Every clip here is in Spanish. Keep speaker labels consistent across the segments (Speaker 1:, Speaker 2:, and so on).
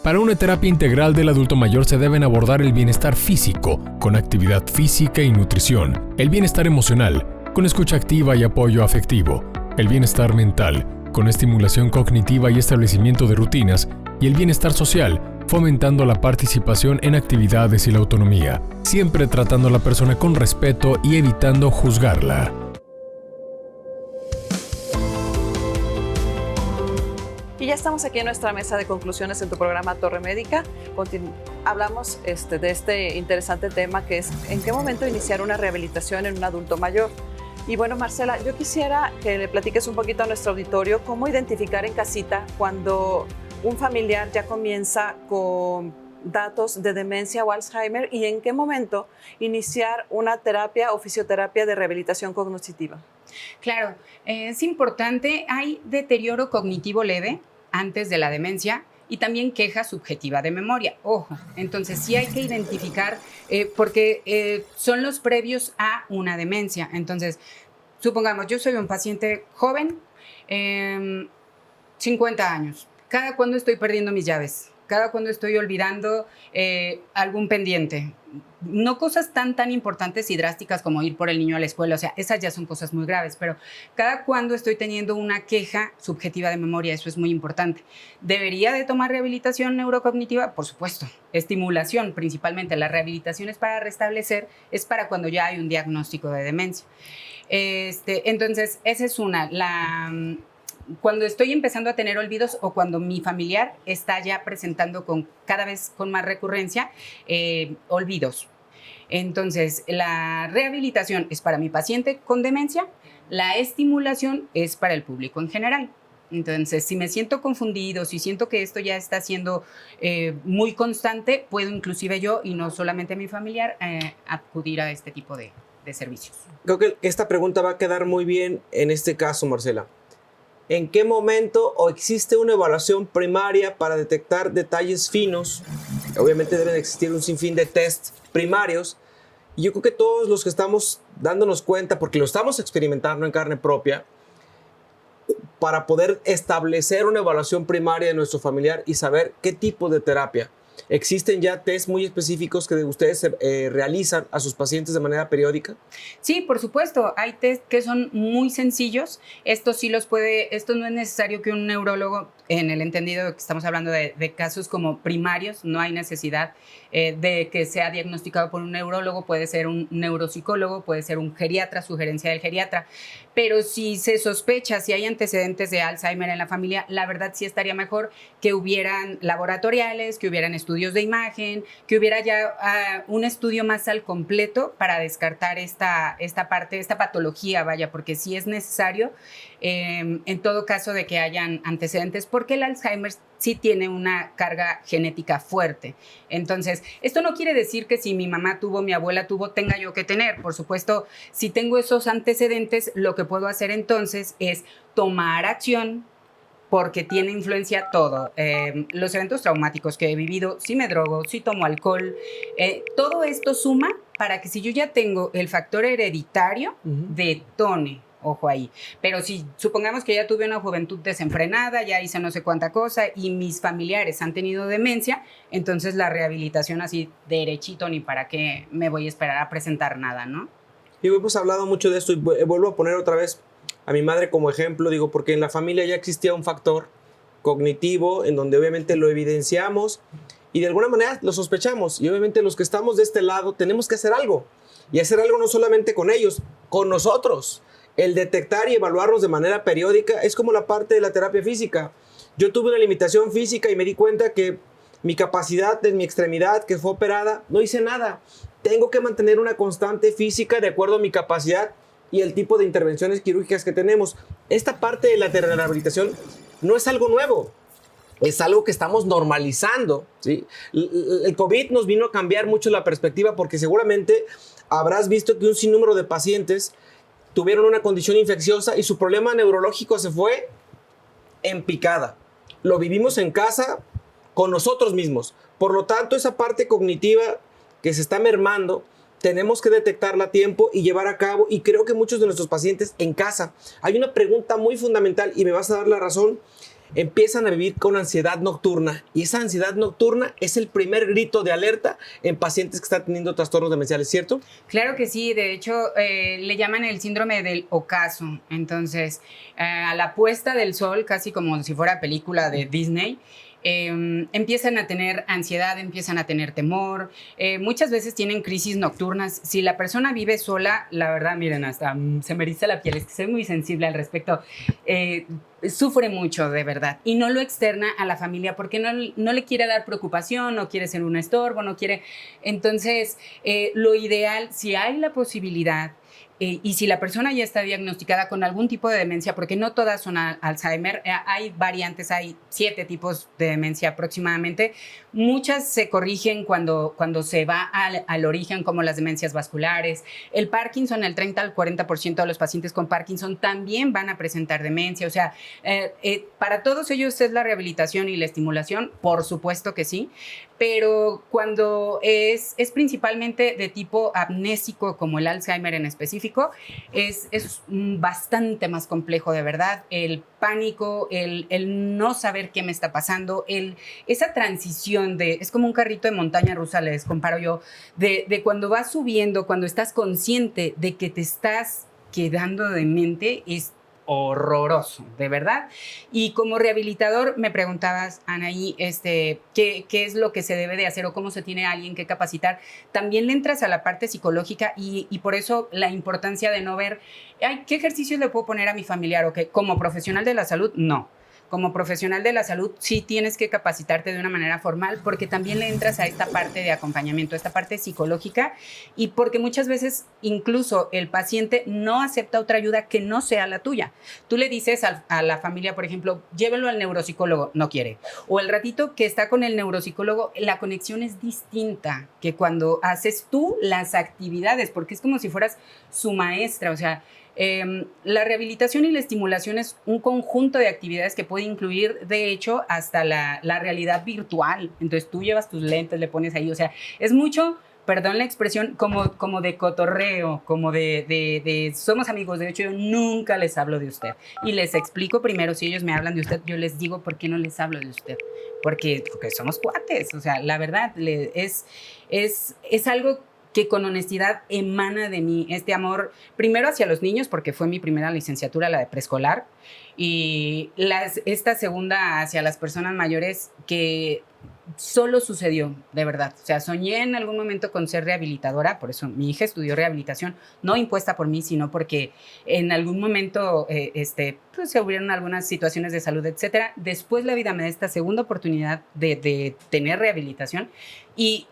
Speaker 1: Para una terapia integral del adulto mayor se deben abordar el bienestar físico, con actividad física y nutrición, el bienestar emocional, con escucha activa y apoyo afectivo, el bienestar mental, con estimulación cognitiva y establecimiento de rutinas, y el bienestar social, fomentando la participación en actividades y la autonomía, siempre tratando a la persona con respeto y evitando juzgarla.
Speaker 2: Y ya estamos aquí en nuestra mesa de conclusiones en tu programa Torre Médica. Hablamos de este interesante tema que es ¿en qué momento iniciar una rehabilitación en un adulto mayor? Y bueno, Marcela, yo quisiera que le platiques un poquito a nuestro auditorio cómo identificar en casita cuando un familiar ya comienza con datos de demencia o Alzheimer y en qué momento iniciar una terapia o fisioterapia de rehabilitación cognitiva.
Speaker 3: Claro, es importante, hay deterioro cognitivo leve antes de la demencia y también queja subjetiva de memoria. Ojo, entonces sí hay que identificar porque son los previos a una demencia. Entonces, supongamos, yo soy un paciente joven, 50 años. ¿Cada cuándo estoy perdiendo mis llaves? ¿Cada cuándo estoy olvidando algún pendiente? No cosas tan importantes y drásticas como ir por el niño a la escuela, o sea, esas ya son cosas muy graves, pero cada cuándo estoy teniendo una queja subjetiva de memoria, eso es muy importante. ¿Debería de tomar rehabilitación neurocognitiva? Por supuesto. Estimulación, principalmente. La rehabilitación es para restablecer, es para cuando ya hay un diagnóstico de demencia. Entonces, esa es una. Cuando estoy empezando a tener olvidos o cuando mi familiar está ya presentando cada vez con más recurrencia olvidos. Entonces, la rehabilitación es para mi paciente con demencia, la estimulación es para el público en general. Entonces, si me siento confundido, si siento que esto ya está siendo muy constante, puedo inclusive yo, y no solamente mi familiar, acudir a este tipo de servicios.
Speaker 4: Creo que esta pregunta va a quedar muy bien en este caso, Marcela. ¿En qué momento o existe una evaluación primaria para detectar detalles finos? Obviamente deben existir un sinfín de test primarios. Y yo creo que todos los que estamos dándonos cuenta, porque lo estamos experimentando en carne propia, para poder establecer una evaluación primaria de nuestro familiar y saber qué tipo de terapia. ¿Existen ya test muy específicos que ustedes realizan a sus pacientes de manera periódica?
Speaker 3: Sí, por supuesto. Hay test que son muy sencillos. Esto no es necesario que un neurólogo, en el entendido de que estamos hablando de casos como primarios, no hay necesidad de que sea diagnosticado por un neurólogo, puede ser un neuropsicólogo, puede ser un geriatra, sugerencia del geriatra. Pero si se sospecha, si hay antecedentes de Alzheimer en la familia, la verdad sí estaría mejor que hubieran laboratoriales, que hubieran estudios de imagen, que hubiera ya un estudio más al completo para descartar esta patología, vaya, porque sí es necesario en todo caso de que hayan antecedentes, porque el Alzheimer sí tiene una carga genética fuerte. Entonces, esto no quiere decir que si mi mamá tuvo, mi abuela tuvo, tenga yo que tener. Por supuesto, si tengo esos antecedentes, lo que puedo hacer entonces es tomar acción, porque tiene influencia todo. Los eventos traumáticos que he vivido, si me drogo, si tomo alcohol, todo esto suma para que si yo ya tengo el factor hereditario, detone. Ojo ahí. Pero si supongamos que ya tuve una juventud desenfrenada, ya hice no sé cuánta cosa y mis familiares han tenido demencia, entonces la rehabilitación así derechito, ni para qué me voy a esperar a presentar nada, ¿no?
Speaker 4: Y hemos hablado mucho de esto y vuelvo a poner otra vez a mi madre como ejemplo, digo, porque en la familia ya existía un factor cognitivo en donde obviamente lo evidenciamos y de alguna manera lo sospechamos, y obviamente los que estamos de este lado tenemos que hacer algo, y hacer algo no solamente con ellos, con nosotros. El detectar y evaluarnos de manera periódica es como la parte de la terapia física. Yo tuve una limitación física y me di cuenta que mi capacidad en mi extremidad que fue operada, no hice nada. Tengo que mantener una constante física de acuerdo a mi capacidad y el tipo de intervenciones quirúrgicas que tenemos. Esta parte de la rehabilitación no es algo nuevo, es algo que estamos normalizando, ¿sí? El COVID nos vino a cambiar mucho la perspectiva, porque seguramente habrás visto que un sinnúmero de pacientes tuvieron una condición infecciosa y su problema neurológico se fue en picada. Lo vivimos en casa con nosotros mismos. Por lo tanto, esa parte cognitiva que se está mermando, tenemos que detectarla a tiempo y llevar a cabo. Y creo que muchos de nuestros pacientes en casa, hay una pregunta muy fundamental y me vas a dar la razón. empiezan a vivir con ansiedad nocturna. Y esa ansiedad nocturna es el primer grito de alerta en pacientes que están teniendo trastornos demenciales, ¿cierto?
Speaker 3: Claro que sí, de hecho le llaman el síndrome del ocaso. Entonces, a la puesta del sol, casi como si fuera película de Disney, empiezan a tener ansiedad, empiezan a tener temor, muchas veces tienen crisis nocturnas. Si la persona vive sola, la verdad, miren, hasta se me eriza la piel, es que soy muy sensible al respecto, sufre mucho de verdad y no lo externa a la familia porque no le quiere dar preocupación, no quiere ser un estorbo, no quiere. Entonces, lo ideal, si hay la posibilidad, y si la persona ya está diagnosticada con algún tipo de demencia, porque no todas son Alzheimer, hay variantes, hay 7 tipos de demencia aproximadamente. Muchas se corrigen cuando se va al origen, como las demencias vasculares. El Parkinson, el 30 al 40% de los pacientes con Parkinson también van a presentar demencia. O sea, para todos ellos es la rehabilitación y la estimulación, por supuesto que sí, pero cuando es principalmente de tipo amnésico, como el Alzheimer en específico, es bastante más complejo, de verdad. El pánico, el no saber qué me está pasando, esa transición es como un carrito de montaña rusa, les comparo yo, de cuando vas subiendo, cuando estás consciente de que te estás quedando demente, es horroroso, de verdad. Y como rehabilitador, me preguntabas, Anaí, ¿qué es lo que se debe de hacer o cómo se tiene alguien que capacitar? También le entras a la parte psicológica y por eso la importancia de no ver, ¿qué ejercicios le puedo poner a mi familiar? ¿O qué? Como profesional de la salud, no. Como profesional de la salud, sí tienes que capacitarte de una manera formal porque también le entras a esta parte de acompañamiento, a esta parte psicológica y porque muchas veces incluso el paciente no acepta otra ayuda que no sea la tuya. Tú le dices a la familia, por ejemplo, llévenlo al neuropsicólogo, no quiere. O el ratito que está con el neuropsicólogo, la conexión es distinta que cuando haces tú las actividades, porque es como si fueras su maestra, o sea, la rehabilitación y la estimulación es un conjunto de actividades que puede incluir, de hecho, hasta la realidad virtual. Entonces tú llevas tus lentes, le pones ahí, o sea, es mucho, perdón la expresión, como de cotorreo, como de somos amigos. De hecho, yo nunca les hablo de usted. Y les explico primero, si ellos me hablan de usted, yo les digo por qué no les hablo de usted. Porque somos cuates, o sea, la verdad, es algo que con honestidad emana de mí, este amor, primero hacia los niños, porque fue mi primera licenciatura, la de preescolar, y esta segunda hacia las personas mayores, que solo sucedió, de verdad. O sea, soñé en algún momento con ser rehabilitadora, por eso mi hija estudió rehabilitación, no impuesta por mí, sino porque en algún momento pues, se hubieron algunas situaciones de salud, etcétera. Después la vida me da esta segunda oportunidad de tener rehabilitación y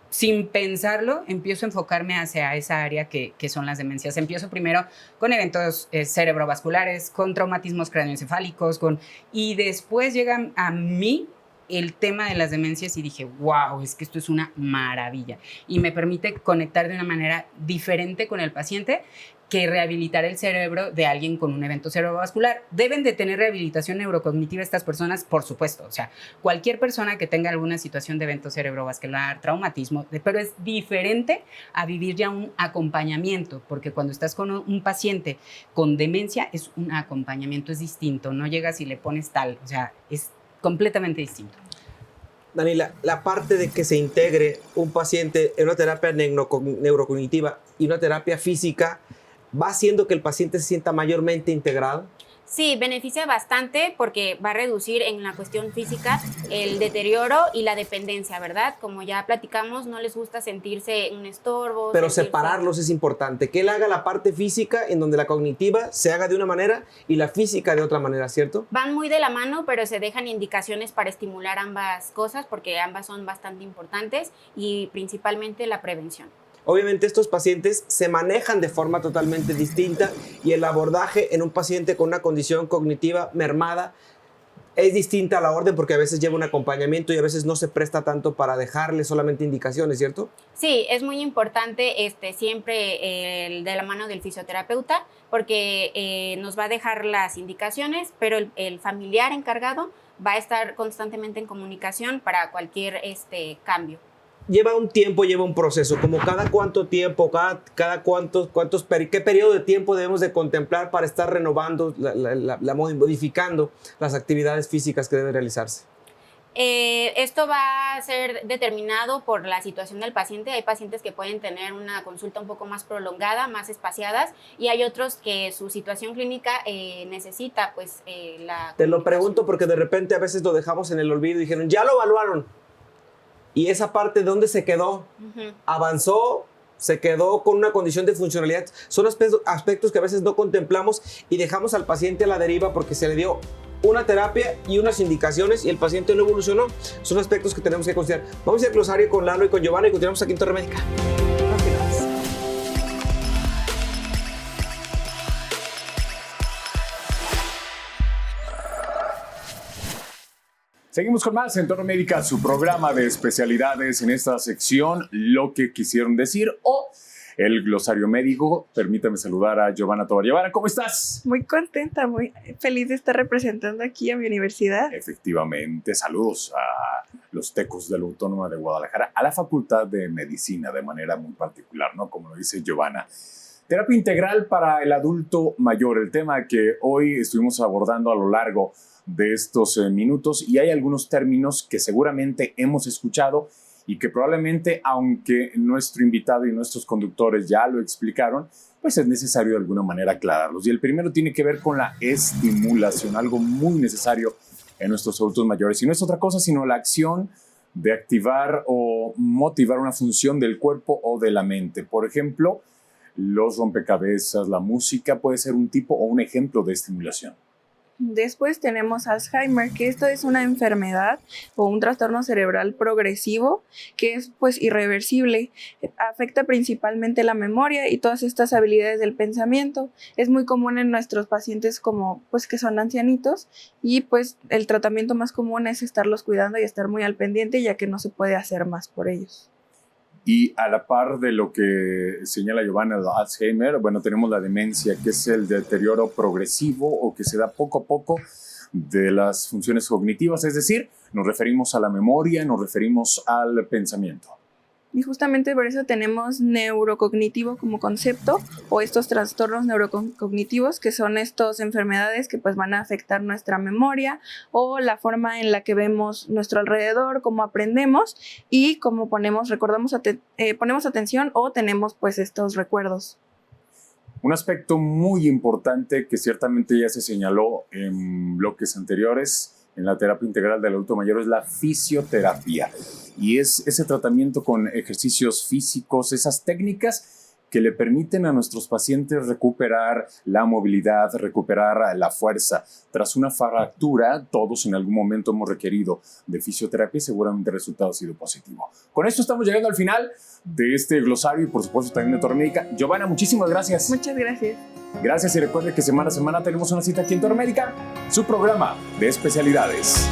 Speaker 3: sin pensarlo, empiezo a enfocarme hacia esa área que son las demencias. Empiezo primero con eventos cerebrovasculares, con traumatismos cráneoencefálicos, y después llega a mí el tema de las demencias y dije, wow, es que esto es una maravilla. Y me permite conectar de una manera diferente con el paciente que rehabilitar el cerebro de alguien con un evento cerebrovascular. Deben de tener rehabilitación neurocognitiva estas personas, por supuesto. O sea, cualquier persona que tenga alguna situación de evento cerebrovascular, traumatismo, pero es diferente a vivir ya un acompañamiento, porque cuando estás con un paciente con demencia es un acompañamiento, es distinto. No llegas y le pones tal, o sea, es completamente distinto.
Speaker 4: Dani, la parte de que se integre un paciente en una terapia neurocognitiva y una terapia física va haciendo que el paciente se sienta mayormente integrado.
Speaker 5: Sí, beneficia bastante porque va a reducir en la cuestión física el deterioro y la dependencia, ¿verdad? Como ya platicamos, no les gusta sentirse un estorbo.
Speaker 4: Pero separarlos es importante, que él haga la parte física en donde la cognitiva se haga de una manera y la física de otra manera, ¿cierto?
Speaker 5: Van muy de la mano, pero se dejan indicaciones para estimular ambas cosas porque ambas son bastante importantes y principalmente la prevención.
Speaker 4: Obviamente estos pacientes se manejan de forma totalmente distinta y el abordaje en un paciente con una condición cognitiva mermada es distinta a la orden porque a veces lleva un acompañamiento y a veces no se presta tanto para dejarle solamente indicaciones, ¿cierto?
Speaker 5: Sí, es muy importante siempre de la mano del fisioterapeuta porque nos va a dejar las indicaciones, pero el familiar encargado va a estar constantemente en comunicación para cualquier cambio.
Speaker 4: lleva un tiempo, lleva un proceso, como cada cuánto tiempo, qué periodo de tiempo debemos de contemplar para estar renovando, modificando las actividades físicas que deben realizarse.
Speaker 5: Esto va a ser determinado por la situación del paciente. Hay pacientes que pueden tener una consulta un poco más prolongada, más espaciadas, y hay otros que su situación clínica necesita pues la...
Speaker 4: Te lo pregunto porque de repente a veces lo dejamos en el olvido y dijeron, ya lo evaluaron. Y esa parte, ¿dónde se quedó? Avanzó, se quedó con una condición de funcionalidad. Son aspectos que a veces no contemplamos y dejamos al paciente a la deriva porque se le dio una terapia y unas indicaciones y el paciente no evolucionó. Son aspectos que tenemos que considerar. Vamos a ir al glosario con Lalo y con Giovanna y continuamos aquí en Torre Médica.
Speaker 6: Seguimos con más en Torre Médica, su programa de especialidades en esta sección, lo que quisieron decir o el glosario médico. Permítame saludar a Giovanna Tovar. Giovanna, ¿cómo estás?
Speaker 7: Muy contenta, muy feliz de estar representando aquí a mi universidad.
Speaker 6: Efectivamente, saludos a los tecos de la Autónoma de Guadalajara, a la Facultad de Medicina de manera muy particular, ¿no? Como lo dice Giovanna. Terapia integral para el adulto mayor, el tema que hoy estuvimos abordando a lo largo de estos minutos, y hay algunos términos que seguramente hemos escuchado y que probablemente, aunque nuestro invitado y nuestros conductores ya lo explicaron, pues es necesario de alguna manera aclararlos. Y el primero tiene que ver con la estimulación, algo muy necesario en nuestros adultos mayores, y no es otra cosa sino la acción de activar o motivar una función del cuerpo o de la mente. Por ejemplo, los rompecabezas, la música puede ser un tipo o un ejemplo de estimulación.
Speaker 7: Después tenemos Alzheimer, que esto es una enfermedad o un trastorno cerebral progresivo que es pues irreversible. Afecta principalmente la memoria y todas estas habilidades del pensamiento. Es muy común en nuestros pacientes como pues que son ancianitos, y pues el tratamiento más común es estarlos cuidando y estar muy al pendiente, ya que no se puede hacer más por ellos.
Speaker 6: Y a la par de lo que señala Giovanna, el Alzheimer, bueno, tenemos la demencia, que es el deterioro progresivo o que se da poco a poco de las funciones cognitivas, es decir, nos referimos a la memoria, nos referimos al pensamiento.
Speaker 7: Y justamente por eso tenemos neurocognitivo como concepto, o estos trastornos neurocognitivos, que son estas enfermedades que pues van a afectar nuestra memoria o la forma en la que vemos nuestro alrededor, cómo aprendemos y cómo ponemos atención o tenemos pues estos recuerdos.
Speaker 6: Un aspecto muy importante que ciertamente ya se señaló en bloques anteriores en la terapia integral del adulto mayor es la fisioterapia. Y es ese tratamiento con ejercicios físicos, esas técnicas que le permiten a nuestros pacientes recuperar la movilidad, recuperar la fuerza. Tras una fractura, todos en algún momento hemos requerido de fisioterapia y seguramente el resultado ha sido positivo. Con esto estamos llegando al final de este glosario y por supuesto también de Torre Médica. Giovanna, muchísimas gracias.
Speaker 7: Muchas gracias.
Speaker 6: Gracias, y recuerde que semana a semana tenemos una cita aquí en Torre Médica, su programa de especialidades.